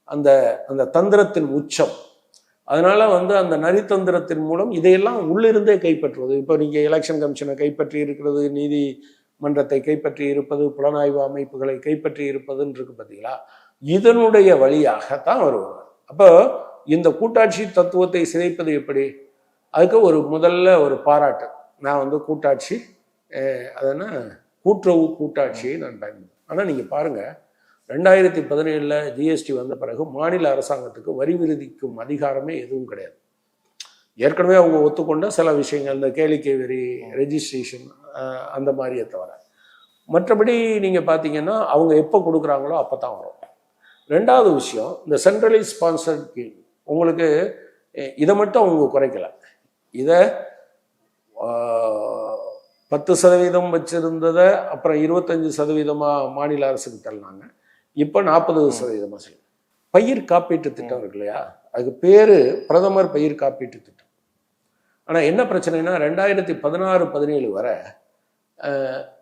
அந்த அந்த தந்திரத்தின் உச்சம். அதனால வந்து அந்த நரித்தந்திரத்தின் மூலம் இதையெல்லாம் உள்ளிருந்தே கைப்பற்றுவது. இப்போ நீங்கள் எலெக்ஷன் கமிஷனை கைப்பற்றி இருக்கிறது, நீதிமன்றத்தை கைப்பற்றி இருப்பது, புலனாய்வு அமைப்புகளை கைப்பற்றி இருப்பதுன்னு இருக்கு பார்த்தீங்களா, இதனுடைய வழியாகத்தான் வருவாங்க. அப்போ இந்த கூட்டாட்சி தத்துவத்தை சிதைப்பது எப்படி? அதுக்கு ஒரு முதல்ல ஒரு பாராட்டு, நான் வந்து கூட்டாட்சி அதனா கூட்டுறவு கூட்டாட்சியை நான் பயன்படுத்தேன். ஆனால் நீங்கள் பாருங்கள், 2017 ஜிஎஸ்டி வந்த பிறகு மாநில அரசாங்கத்துக்கு வரி விதிக்கும் அதிகாரமே எதுவும் கிடையாது. ஏற்கனவே அவங்க ஒத்துக்கொண்ட சில விஷயங்கள், இந்த கேளிக்கை வரி, ரெஜிஸ்ட்ரேஷன், அந்த மாதிரியே தவிர மற்றபடி நீங்கள் பார்த்தீங்கன்னா அவங்க எப்போ கொடுக்குறாங்களோ அப்போ தான் வரும். ரெண்டாவது விஷயம், இந்த சென்ட்ரலைஸ் ஸ்பான்சர்ட் ஸ்கீம், உங்களுக்கு இதை மட்டும் அவங்க குறைக்கல. இதை 10% வச்சுருந்ததை அப்புறம் 25% மாநில அரசுக்கு தள்ளினாங்க. இப்போ 40% சரி. பயிர் காப்பீட்டு திட்டம் இருக்கு இல்லையா, அதுக்கு பேர் பிரதமர் பயிர் காப்பீட்டு திட்டம். ஆனால் என்ன பிரச்சனைனா 2016-17 வரை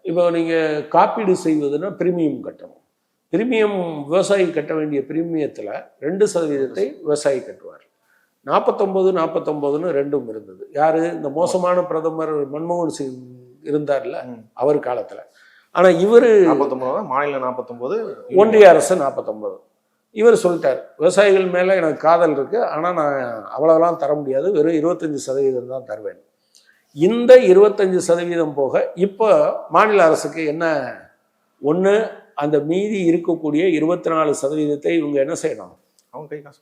இப்போ நீங்கள் காப்பீடு செய்வதுன்னா பிரீமியம் கட்டணும். பிரீமியம் விவசாயி கட்ட வேண்டிய பிரீமியத்தில் 2% விவசாயி கட்டுவார். 49 ரெண்டும் இருந்தது. யாரு? இந்த மோசமான பிரதமர் மன்மோகன் சிங் இருந்தார்ல, அவர் காலத்தில். ஆனால் இவர் 49 மாநில 49, ஒன்றிய அரசு 49. இவர் சொல்லிட்டார், விவசாயிகள் மேலே எனக்கு காதல் இருக்கு, ஆனால் நான் அவ்வளோலாம் தர முடியாது, வெறும் 25% தான் தருவேன். இந்த 25% போக இப்போ மாநில அரசுக்கு என்ன ஒன்று, அந்த மீதி இருக்கக்கூடிய 24% இவங்க என்ன செய்யணும்? அவங்க கை காசு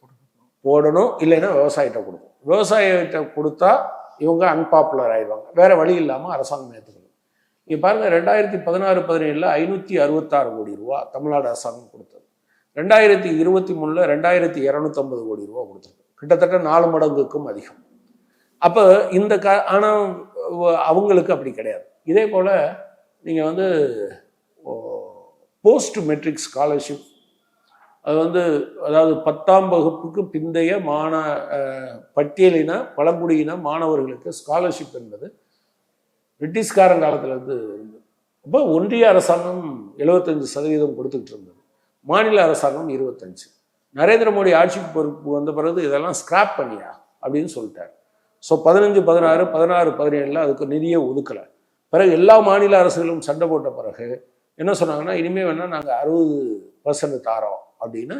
போடணும், இல்லைன்னா விவசாயிகிட்ட கொடுக்கணும். விவசாயிகிட்ட கொடுத்தா இவங்க அன்பாப்புலர் ஆயிடுவாங்க, வேற வழி இல்லாமல் அரசாங்கம் ஏற்றுக்கணும். இங்கே பாருங்கள், 2016-17 566 கோடி ரூபா தமிழ்நாடு அரசாங்கம் கொடுத்தது. 2023 2250 கோடி ரூபா கொடுத்துருக்கு, கிட்டத்தட்ட 4 மடங்குக்கும் அதிகம். அப்போ இந்த ஆனால் அவங்களுக்கு அப்படி கிடையாது. இதே போல் நீங்கள் வந்து போஸ்ட் மெட்ரிக் ஸ்காலர்ஷிப், அது வந்து அதாவது 10ஆம் வகுப்புக்கு பிந்தைய பட்டியலின பழங்குடியின மாணவர்களுக்கு ஸ்காலர்ஷிப் என்பது பிரிட்டிஷ்காரன் காலத்திலேருந்து இருந்தது. அப்போ ஒன்றிய அரசாங்கம் 75% கொடுத்துக்கிட்டு இருந்தது, மாநில அரசாங்கம் 25. நரேந்திர மோடி ஆட்சிக்கு பொறுப்பு வந்த பிறகு இதெல்லாம் ஸ்கிராப் பண்ணியா அப்படின்னு சொல்லிட்டார். ஸோ 15-16 16-17 அதுக்கு நிதியை ஒதுக்கலை. பிறகு எல்லா மாநில அரசுகளும் சண்டை போட்ட பிறகு என்ன சொன்னாங்கன்னா, இனிமேல் வேணால் நாங்கள் 60% தாரோம் அப்படின்னு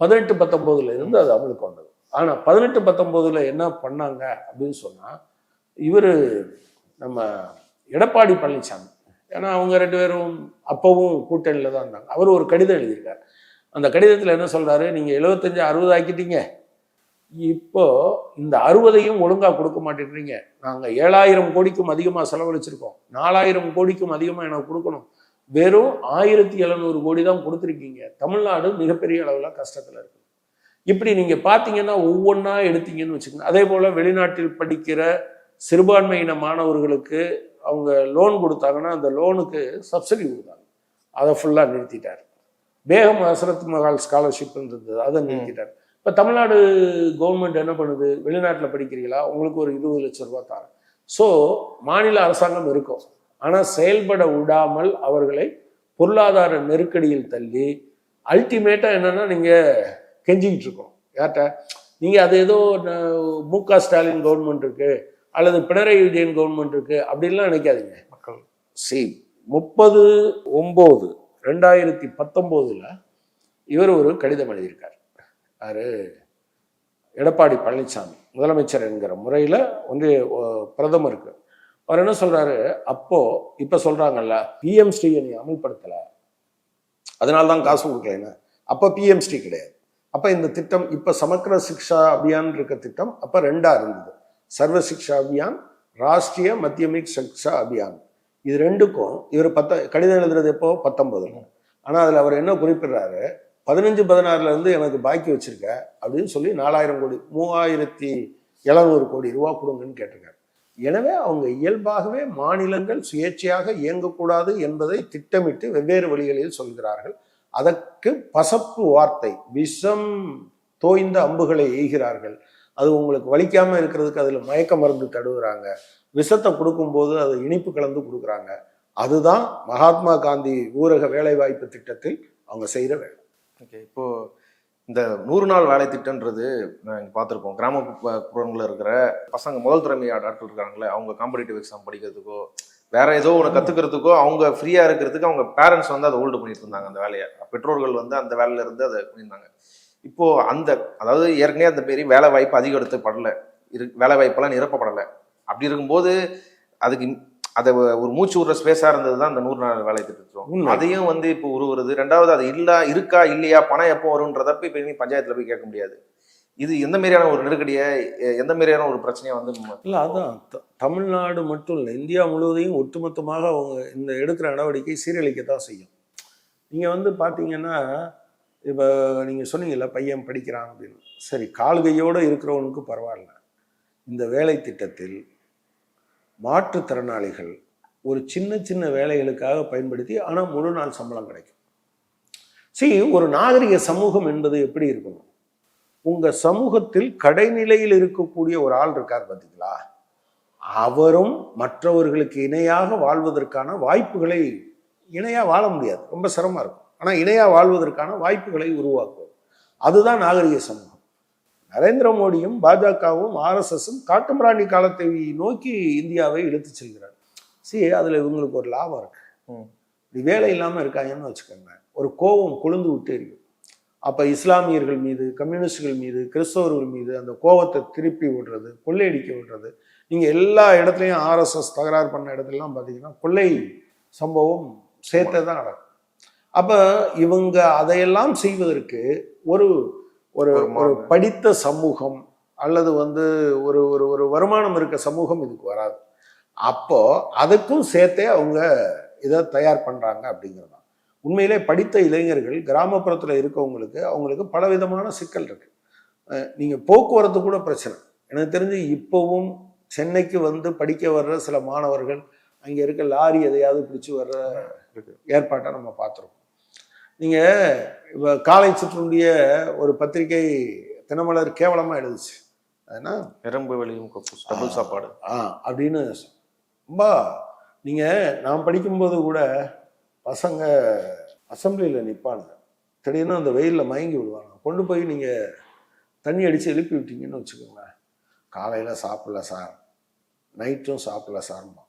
18-19 இருந்து அது அமலுக்கு வந்தது. ஆனால் 18-19 என்ன பண்ணாங்க அப்படின்னு சொன்னால், இவர் நம்ம எடப்பாடி பழனிசாமி, ஏன்னா அவங்க 2 பேரும் அப்பவும் கூட்டணியில் தான் இருந்தாங்க, அவர் ஒரு கடிதம் எழுதியிருக்கார். அந்த கடிதத்தில் என்ன சொல்கிறாரு, நீங்கள் 75-60 ஆக்கிட்டீங்க, இப்போ இந்த 60ஐயும் ஒழுங்காக கொடுக்க மாட்டேங்கிறீங்க, நாங்கள் 7000 கோடிக்கும் அதிகமாக செலவழிச்சிருக்கோம், 4000 கோடிக்கும் அதிகமாக எனக்கு கொடுக்கணும், வெறும் 1700 கோடி தான் கொடுத்துருக்கீங்க, தமிழ்நாடு மிகப்பெரிய அளவில் கஷ்டத்தில் இருக்கு. இப்படி நீங்கள் பார்த்தீங்கன்னா ஒவ்வொன்றா எடுத்தீங்கன்னு வச்சுக்கோங்க. அதே போல் வெளிநாட்டில் படிக்கிற சிறுபான்மையின மாணவர்களுக்கு அவங்க லோன் கொடுத்தாங்கன்னா அந்த லோனுக்கு சப்சிடி கொடுத்தாங்க, அதை ஃபுல்லாக நிறுத்திட்டார். பேகம் ஹசரத் மஹால் ஸ்காலர்ஷிப் இருந்தது, அதை நிறுத்திட்டார். இப்போ தமிழ்நாடு கவர்மெண்ட் என்ன பண்ணுது, வெளிநாட்டில் படிக்கிறீங்களா, உங்களுக்கு ஒரு 20 லட்சம் ரூபா தரேன். ஸோ மாநில அரசாங்கம் இருக்கும், ஆனால் செயல்பட விடாமல் அவர்களை பொருளாதார நெருக்கடியில் தள்ளி அல்டிமேட்டாக என்னென்னா நீங்கள் கெஞ்சிக்கிட்டு இருக்கோம். யார்கிட்ட? நீங்கள் அது ஏதோ மு.க. ஸ்டாலின் கவர்மெண்ட் இருக்குது அல்லது பினராயி விஜயன் கவர்மெண்ட் இருக்குது அப்படின்லாம் நினைக்காதீங்க. மக்கள் 30/9/2019 இவர் ஒரு கடிதம் எழுதியிருக்கார். யார்? எடப்பாடி பழனிசாமி முதலமைச்சர் என்கிற முறையில் பிரதமருக்கு அவர் என்ன சொல்றாரு, இப்போ சொல்றாங்கல்ல பிஎம்ஸ்ரீ நீ அமல்படுத்தலை, அதனால தான் காசு கொடுக்கல. அப்போ பிஎம்ஸ்ரீ கிடையாது. அப்போ இந்த திட்டம் இப்போ சமக்கிர சிக்ஷா அபியான் இருக்க திட்டம் அப்போ 2ஆ இருந்தது, சர்வ சிக்ஷா அபியான், ராஷ்டிரிய மத்தியமிக் சிக்ஷா அபியான். இது 2க்கும் இவர் கடிதம் எழுதுறது எப்போ 19. ஆனால் அதில் அவர் என்ன குறிப்பிடுறாரு, 15-16 எனக்கு பாக்கி வச்சிருக்க அப்படின்னு சொல்லி 4000 கோடி 3700 கோடி ரூபா கொடுங்கன்னு கேட்டிருக்காரு. எனவே அவங்க இயல்பாகவே மாநிலங்கள் சுயேட்சையாக இயங்கக்கூடாது என்பதை திட்டமிட்டு வெவ்வேறு வழிகளில் சொல்கிறார்கள். அதற்கு பசப்பு வார்த்தை, விஷம் தோய்ந்த அம்புகளை எய்கிறார்கள். அது உங்களுக்கு வலிக்காம இருக்கிறதுக்கு அதில் மயக்க மருந்து தடுவுறாங்க, விஷத்தை கொடுக்கும்போது அது இனிப்பு கலந்து கொடுக்குறாங்க. அதுதான் மகாத்மா காந்தி ஊரக வேலைவாய்ப்பு திட்டத்தில் அவங்க செய்கிற வேலை. ஓகே, இப்போ இந்த 100 நாள் வேலை திட்டம்ன்றது நாங்கள் பார்த்துருப்போம். கிராமப்புறங்களில் இருக்கிற பசங்க முதல் திறமை ஆட்கள் இருக்காங்களே, அவங்க காம்படிட்டிவ் எக்ஸாம் படிக்கிறதுக்கோ வேற ஏதோ ஒன்று கற்றுக்கிறதுக்கோ அவங்க ஃப்ரீயாக இருக்கிறதுக்கு அவங்க பேரண்ட்ஸ் வந்து அதை ஹோல்டு பண்ணிட்டு இருந்தாங்க. அந்த வேலையை பெற்றோர்கள் வந்து அந்த வேலையில இருந்து அதை பண்ணியிருந்தாங்க. இப்போ அதாவது ஏற்கனவே அந்த மாரி வேலை வாய்ப்பு அதிகப்படுத்தப்படலை, வேலை வாய்ப்பெல்லாம் நிரப்பப்படலை. அப்படி இருக்கும்போது அதுக்கு அதை ஒரு மூச்சு விடுற ஸ்பேஸா இருந்தது தான் இந்த 100 நாள் வேலை திட்டம். அதையும் வந்து இப்போ உருவுறது. ரெண்டாவது அது இருக்கா இல்லையா, பணம் எப்போ வரும்ன்றதப்ப இப்போ இனி பஞ்சாயத்துல போய் கேட்க முடியாது. இது எந்த மாதிரியான ஒரு நெருக்கடியை, எந்த மாதிரியான ஒரு பிரச்சனையை வந்து இல்லை, அதான் தமிழ்நாடு மட்டும் இல்லை, இந்தியா முழுவதையும் ஒட்டுமொத்தமாக அவங்க இந்த எடுக்கிற நடவடிக்கை சீரழிக்கத்தான் செய்யும். நீங்கள் வந்து பார்த்தீங்கன்னா, இப்போ நீங்கள் சொன்னீங்கல்ல பையன் படிக்கிறான் அப்படின்னு. சரி, கால்கையோடு இருக்கிறவனுக்கு பரவாயில்ல. இந்த வேலை திட்டத்தில் மாற்றுத்திறனாளிகள் ஒரு சின்ன சின்ன வேலைகளுக்காக பயன்படுத்தி ஆனால் முழு நாள் சம்பளம் கிடைக்கும். சரி, ஒரு நாகரிக சமூகம் என்பது எப்படி இருக்கணும்? உங்க சமூகத்தில் கடைநிலையில் இருக்கக்கூடிய ஒரு ஆள் இருக்கார் பார்த்தீங்களா, அவரும் மற்றவர்களுக்கு இணையாக வாழ்வதற்கான வாய்ப்புகளை, இணையா வாழ முடியாது, ரொம்ப சிரமமா இருக்கும், ஆனா இணையா வாழ்வதற்கான வாய்ப்புகளை உருவாக்குவது, அதுதான் நாகரிக சமூகம். நரேந்திர மோடியும் பாஜகவும் RSSம் காட்டுமிராண்டி காலத்தை நோக்கி இந்தியாவை இழுத்து செல்கிறார். சரி, அதுல இவங்களுக்கு ஒரு லாபம் இருக்கு. வேலை இல்லாம இருக்காங்கன்னு வச்சுக்கோங்க, ஒரு கோபம் கொழுந்து விட்டு எரியும். அப்போ இஸ்லாமியர்கள் மீது, கம்யூனிஸ்டுகள் மீது, கிறிஸ்தவர்கள் மீது அந்த கோபத்தை திருப்பி விடுறது, கொள்ளையடிக்க விடுறது. நீங்கள் எல்லா இடத்துலையும் RSS தகராறு பண்ண இடத்துலலாம் பார்த்தீங்கன்னா கொள்ளை சம்பவம் சேர்த்தே தான் நடக்கும். அப்போ இவங்க அதையெல்லாம் செய்வதற்கு ஒரு ஒரு ஒரு படித்த சமூகம் அல்லது வந்து ஒரு ஒரு ஒரு வருமானம் இருக்க சமூகம் இதுக்கு வராது. அப்போ அதுக்கும் சேர்த்தே அவங்க இதை தயார் பண்ணுறாங்க அப்படிங்கிறது. உண்மையிலே படித்த இளைஞர்கள் கிராமப்புறத்தில் இருக்கவங்களுக்கு அவங்களுக்கு பலவிதமான சிக்கல் இருக்கு. நீங்கள் போக்குவரத்து கூட பிரச்சனை. எனக்கு தெரிஞ்சு இப்போவும் சென்னைக்கு வந்து படிக்க வர்ற சில மாணவர்கள் அங்கே இருக்க லாரி எதையாவது பிடிச்சி வர்ற ஏற்பாட்டை நம்ம பார்த்துருக்கோம். நீங்கள் இப்போ காலை சிற்றுண்டிய ஒரு பத்திரிகை தினமலர் கேவலமாக எழுதுச்சு. அதுனா எறும்பு வெளியும் டபுள் சாப்பாடு அப்படின்னு ரொம்ப. நீங்கள் நான் படிக்கும்போது கூட பசங்க அசம்பிளியில் நிற்பானுங்க, திடீர்னு அந்த வெயிலில் மயங்கி விடுவாங்க. கொண்டு போய் நீங்கள் தண்ணி அடித்து எழுப்பி விட்டீங்கன்னு வச்சுக்கோங்களேன், காலையில் சாப்பிடல சார், நைட்டும் சாப்பிடல சார்மா.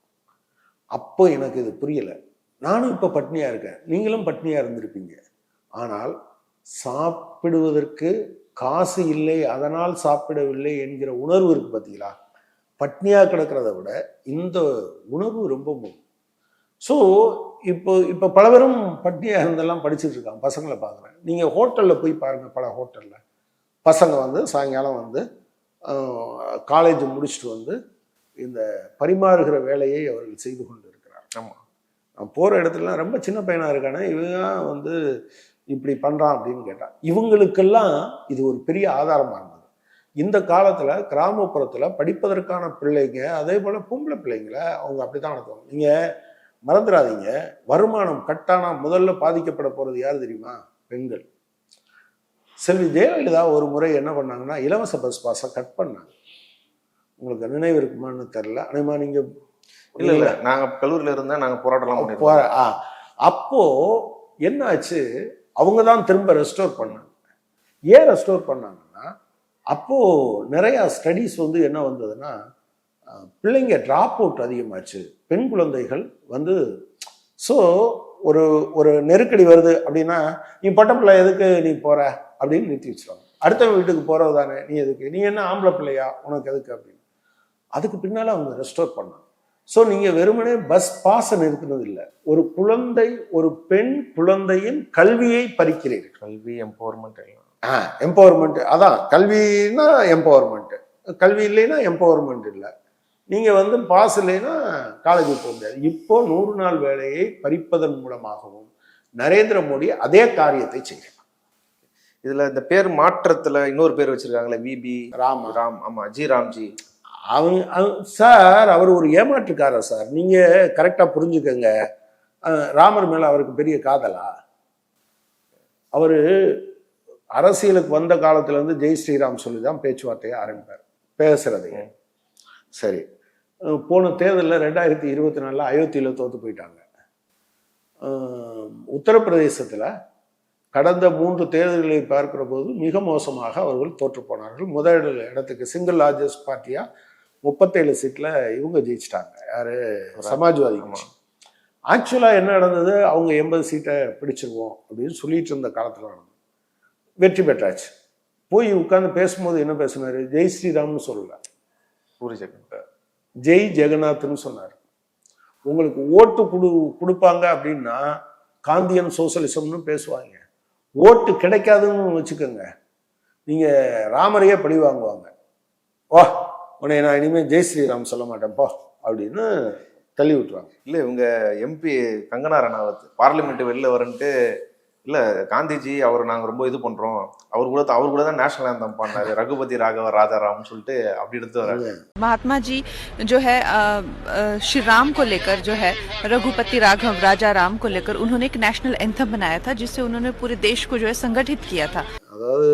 அப்போ எனக்கு இது புரியலை. நானும் இப்போ பட்னியாக இருக்கேன், நீங்களும் பட்னியாக இருந்திருப்பீங்க. ஆனால் சாப்பிடுவதற்கு காசு இல்லை, அதனால் சாப்பிடவில்லை என்கிற உணர்வு இருக்குது பார்த்தீங்களா? பட்னியாக கிடக்கிறத விட இந்த உணர்வு ரொம்ப முக்கியம். ஸோ இப்போ பல பேரும் பட்னியாக இருந்தெல்லாம் படிச்சுட்டு இருக்காங்க. பசங்களை பார்க்குறேன், நீங்கள் ஹோட்டலில் போய் பாருங்கள், பல ஹோட்டலில் பசங்க வந்து சாயங்காலம் வந்து காலேஜ் முடிச்சுட்டு வந்து இந்த பரிமாறுகிற வேலையை அவர்கள் செய்து கொண்டு இருக்கிறார். ஆமாம், நான் போகிற இடத்துலலாம் ரொம்ப சின்ன பையனாக இருக்கானே, இவங்க வந்து இப்படி பண்ணுறான் அப்படின்னு கேட்டான். இவங்களுக்கெல்லாம் இது ஒரு பெரிய ஆதாரமாக இருந்தது. இந்த காலத்தில் கிராமப்புறத்தில் படிப்பதற்கான பிள்ளைங்க, அதே போல் பொம்பளை பிள்ளைங்களை அவங்க அப்படி தான் நடத்துவாங்க. நீங்கள் மறந்துடாதீங்க, வருமானம் கட்டானா முதல்ல பாதிக்கப்பட போகிறது யார் தெரியுமா? பெண்கள். செல்வி ஜெயலலிதா ஒரு முறை என்ன பண்ணாங்கன்னா, இலவச பஸ் பாஸை கட் பண்ணாங்க. உங்களுக்கு நினைவு இருக்குமான்னு தெரில. அனைமா நீங்கள் இல்லை, நாங்கள் கல்லூரியில் இருந்தால் நாங்கள் போராட்டலாம் அப்போ என்ன ஆச்சு, அவங்க தான் திரும்ப ரெஸ்டோர் பண்ணாங்க. ஏன் ரெஸ்டோர் பண்ணாங்கன்னா, அப்போ நிறையா ஸ்டடீஸ் வந்து என்ன வந்ததுன்னா, பிள்ளைங்க ட்ராப் அவுட் அதிகமாச்சு, பெண் குழந்தைகள் வந்து. ஸோ ஒரு ஒரு நெருக்கடி வருது அப்படின்னா, நீ பொட்ட பிள்ளை எதுக்கு நீ போற அப்படின்னு நிறுத்தி வச்சுருவாங்க. அடுத்த வீட்டுக்கு போறது தானே, நீ எதுக்கு, நீ என்ன ஆம்பளை பிள்ளையா, உனக்கு எதுக்கு அப்படின்னு. அதுக்கு பின்னால அவங்க ரெஸ்டோர் பண்ணாங்க. ஸோ நீங்கள் வெறுமனே பஸ் பாஸை நிறுத்தினது இல்லை, ஒரு குழந்தை, ஒரு பெண் குழந்தையின் கல்வியை பறிக்கிறீர்கள். கல்வி எம்பவர்மெண்ட், எம்பவர்மெண்ட். அதான் கல்வின்னா எம்பவர்மெண்ட், கல்வி இல்லைன்னா எம்பவர்மெண்ட் இல்லை. நீங்கள் வந்து பாஸ் இல்லைன்னா காலேஜுக்கு போக முடியாது. இப்போ 100 நாள் வேலையை பறிப்பதன் மூலமாகவும் நரேந்திர மோடி அதே காரியத்தை செய்கிறார். இதுல இந்த பேர் மாற்றத்துல இன்னொரு பேர் வச்சிருக்காங்களே, விபி ராம். ஆமா, ஜி ராம்ஜி. அவங்க சார், அவர் ஒரு ஏமாற்றுக்காரர் சார். நீங்க கரெக்டா புரிஞ்சுக்கங்க. ராமர் மேல அவருக்கு பெரிய காதலா? அவரு அரசியலுக்கு வந்த காலத்துல இருந்து ஜெய் ஸ்ரீராம் சொல்லிதான் பேச்சுவார்த்தையை ஆரம்பிப்பார், பேசுறதை. சரி, போன தேர்தலில் 2024 அயோத்தியில் தோற்று போயிட்டாங்க. உத்தரப்பிரதேசத்தில் கடந்த 3 தேர்தல்களை பார்க்கிற போது மிக மோசமாக அவர்கள் தோற்று போனார்கள். முதல் இடத்துக்கு சிங்கிள் லார்ஜஸ்ட் பார்ட்டியா 37 சீட்டில் இவங்க ஜெயிச்சிட்டாங்க. யாரு? சமாஜ்வாதி கட்சி. ஆக்சுவலாக என்ன நடந்தது, அவங்க 80 சீட்டை பிடிச்சிருவோம் அப்படின்னு சொல்லிட்டு இருந்த காலத்தில் நடந்தது. வெற்றி பெற்றாச்சு. போய் உட்காந்து பேசும்போது என்ன பேசினாரு, ஜெய் ஸ்ரீராம்னு சொல்லலை, பூரி ஜெகன். ஜெய் ஜெகநாத்னு சொன்னார். உங்களுக்கு ஓட்டு கொடுப்பாங்க அப்படின்னா காந்தியன் சோசலிசம்னு பேசுவாங்க. ஓட்டு கிடைக்காதுன்னு வச்சுக்கோங்க, நீங்க ராமரையே பழி வாங்குவாங்க. வா உன்னை நான் இனிமேல் ஜெய் ஸ்ரீராம் சொல்ல மாட்டேன்ப்பா அப்படின்னு தள்ளி விட்டுருவாங்க. இல்லை இவங்க எம்பி கங்கனா ரணாவத் பார்லிமெண்ட் வெளில வரன்ட்டு, இல்லை காந்திஜி அவர் நாங்கள் ரொம்ப இது பண்ணுறோம், அவர் கூட தான் நேஷனல் ஆந்தம் பாடினாரு, ரகுபதி ராகவ ராஜாராம்னு சொல்லிட்டு அப்படி எடுத்து வராங்க. महात्मा जी जो है श्री राम को लेकर जो है रघुपति राघव राजा राम को लेकर उन्होंने एक नेशनल एंथम बनाया था जिससे उन्होंने पूरे देश को जो है संगठित किया था. அதாவது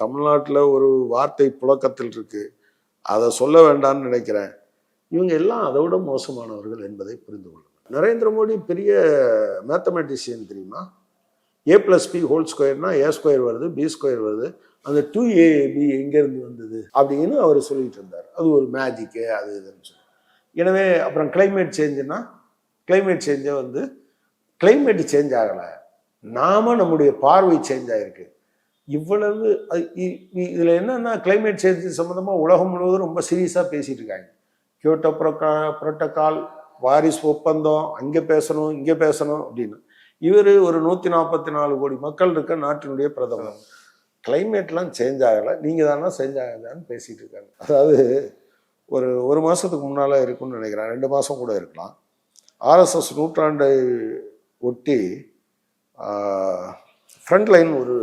தமிழ்நாட்டில் ஒரு வார்த்தை புழக்கத்தில் இருக்கு, அதை சொல்ல வேண்டாம்னு நினைக்கிறேன். இவங்க எல்லாம் அதை விட மோசமானவர்கள் என்பதை புரிந்து கொள்ளுங்கள். நரேந்திர மோடி பெரிய மேத்தமெட்டிஷியன் தெரியுமா? a+b² a² வருது, b² வருது, அந்த 2ab எங்கேருந்து வந்தது அப்படின்னு அவர் சொல்லிட்டு இருந்தார். அது ஒரு மேஜிக்கு அது இதுன்னு சொல்லி. எனவே அப்புறம் கிளைமேட் சேஞ்சுன்னா கிளைமேட் சேஞ்சை வந்து கிளைமேட் சேஞ்ச் ஆகலை, நாம நம்முடைய பார்வை சேஞ்ச் ஆகிருக்கு. இவ்வளவு இதில் என்னன்னா கிளைமேட் சேஞ்ச் சம்மந்தமாக உலகம் முழுவதும் ரொம்ப சீரியஸாக பேசிட்டு இருக்காங்க. கியோட்டோ புரோட்டோகால், பாரிஸ் ஒப்பந்தம், அங்கே பேசணும் இங்கே பேசணும் அப்படின்னு. இவர் ஒரு 144 கோடி மக்கள் இருக்க நாட்டினுடைய பிரதமர். கிளைமேட்லாம் சேஞ்ச் ஆகலை, நீங்கள் தானே சேஞ்ச் ஆகுதான்னு பேசிகிட்டு இருக்காங்க. அதாவது ஒரு மாதத்துக்கு முன்னால் இருக்குன்னு நினைக்கிறேன், 2 மாதம் கூட இருக்கலாம். ஆர்எஸ்எஸ் நூற்றாண்டை ஒட்டி ஃப்ரண்ட்லைன் ஒரு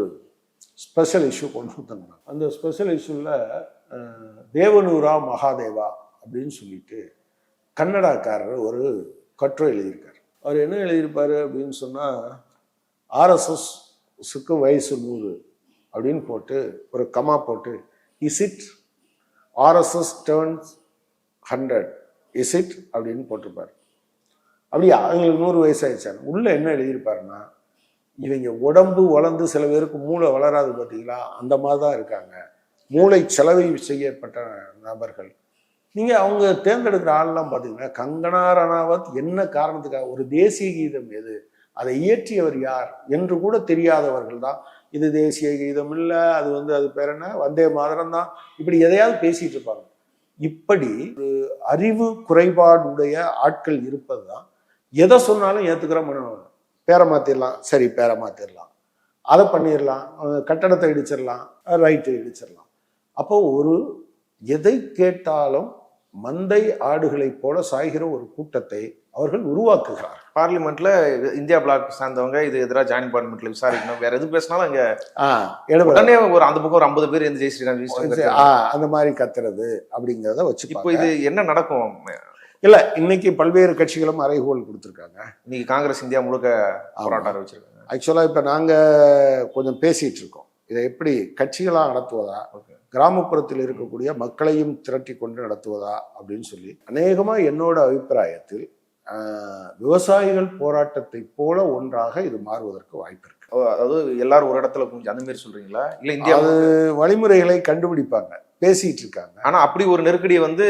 ஸ்பெஷல் இஷ்யூ கொண்டு வந்தாங்க. அந்த ஸ்பெஷல் இஷ்யூவில் தேவனூரா மகாதேவா அப்படின்னு சொல்லிட்டு கன்னடாக்காரர் ஒரு கட்டுரை எழுதியிருக்கார். அவர் என்ன எழுதியிருப்பார் அப்படின்னு சொன்னால், ஆர்எஸ்எஸ்க்கு வயசு 100 அப்படின்னு போட்டு ஒரு கமா போட்டு is it RSS turns 100 is it அப்படின்னு போட்டிருப்பார். அப்படியா அவங்களுக்கு 100 வயசு ஆயிடுச்சாங்க. உள்ளே என்ன எழுதியிருப்பாருன்னா, இவங்க உடம்பு வளர்ந்து சில பேருக்கு மூளை வளராது பார்த்தீங்களா, அந்த மாதிரி தான் இருக்காங்க, மூளை செலவை செய்யப்பட்ட நபர்கள். நீங்கள் அவங்க தேர்ந்தெடுக்கிற ஆள்லாம் பார்த்தீங்கன்னா, கங்கனா ரணாவத் என்ன காரணத்துக்காக, ஒரு தேசிய கீதம் எது, அதை இயற்றியவர் யார் என்று கூட தெரியாதவர்கள் தான் இது தேசிய கீதம் இல்லை, அது வந்து அது பேர் என்ன வந்தே மாதரம் தான், இப்படி எதையாவது பேசிட்டு இருப்பாங்க. இப்படி ஒரு அறிவு குறைபாடுடைய ஆட்கள் இருப்பது தான் எதை சொன்னாலும் ஏற்றுக்கிற மனநோய். பேரை மாற்றிடலாம், சரி பேரை மாற்றிடலாம், அதை பண்ணிடலாம், கட்டடத்தை இடிச்சிடலாம், ரைட்டு இடிச்சிடலாம். அப்போ ஒரு எதை கேட்டாலும் மந்தை ஆடுகளை போல சாய்கிற ஒரு கூட்டத்தை அவர்கள் உருவாக்குகிறார். பார்லிமெண்ட்ல இந்தியா பிளாக் சார்ந்தவங்க இது எதிராக ஜாயின் பார்லிமெண்ட்ல விசாரிக்கணும், வேற எது பேசினாலும் அங்க உடனே ஒரு அந்த பக்கம் ஒரு 50 பேர் இந்த ஜெய் ஸ்ரீராம் அந்த மாதிரி கத்துறது அப்படிங்கிறத வச்சு. இப்போ இது என்ன நடக்கும்? இல்ல இன்னைக்கு பல்வேறு கட்சிகளும் அறைகோல் கொடுத்துருக்காங்க. இன்னைக்கு காங்கிரஸ் இந்தியா முழுக்க போராட்டம் அறிவிச்சிருக்காங்க. ஆக்சுவலா இப்ப நாங்க கொஞ்சம் பேசிட்டு இருக்கோம், இதை எப்படி கட்சிகளா நடத்துவதா, கிராமப்புறத்தில் இருக்கக்கூடிய மக்களையும் திரட்டி கொண்டு நடத்துவதா அப்படின்னு சொல்லி. அநேகமா என்னோட அபிப்பிராயத்தில் விவசாயிகள் போராட்டத்தை போல ஒன்றாக இது மாறுவதற்கு வாய்ப்பு இருக்கு. அதாவது எல்லாரும் ஒரு இடத்துல கொஞ்சம் அந்த மாதிரி சொல்றீங்களா? இல்ல இந்தியா வழிமுறைகளை கண்டுபிடிப்பாங்க, பேசிட்டு இருக்காங்க. ஆனா அப்படி ஒரு நெருக்கடியை வந்து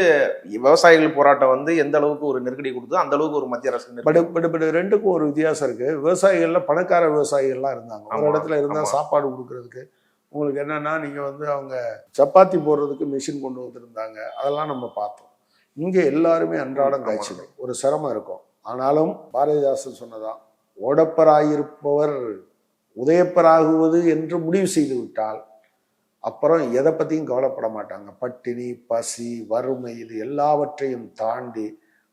விவசாயிகள் போராட்டம் வந்து எந்த அளவுக்கு ஒரு நெருக்கடி கொடுத்தோ அந்த அளவுக்கு ஒரு மத்திய அரசு ரெண்டுக்கும் ஒரு வித்தியாசம் இருக்கு. விவசாயிகள்ல பணக்கார விவசாயிகள்லாம் இருந்தாங்க, ஒரு இடத்துல இருந்தா சாப்பாடு கொடுக்கறதுக்கு. உங்களுக்கு என்னன்னா, நீங்க வந்து அவங்க சப்பாத்தி போடுறதுக்கு மிஷின் கொண்டு வந்திருந்தாங்க, அதெல்லாம் நம்ம பார்த்தோம். இங்கே எல்லாருமே அன்றாடம் காய்ச்சிகள், ஒரு சிரமம் இருக்கும். ஆனாலும் பாரதிதாசன் சொன்னதான், ஓடப்பராயிருப்பவர் உதயப்பராகுவது என்று முடிவு செய்து விட்டால் அப்புறம் எதை பற்றியும் கவலைப்பட மாட்டாங்க. பட்டினி, பசி, வறுமை இது எல்லாவற்றையும் தாண்டி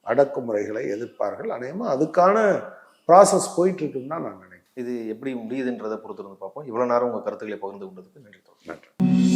அடக்குமுறைகளை எதிர்ப்பார்கள். அநேகமாக அதுக்கான ப்ராசஸ் போயிட்டு இருக்குன்னு தான் நான் நினைக்கிறேன். இது எப்படி முடியுதுன்றதை பொறுத்திருந்து பார்ப்போம். இவ்வளோ நேரம் உங்கள் கருத்துக்களை பகிர்ந்து கொண்டதுக்கு நன்றி.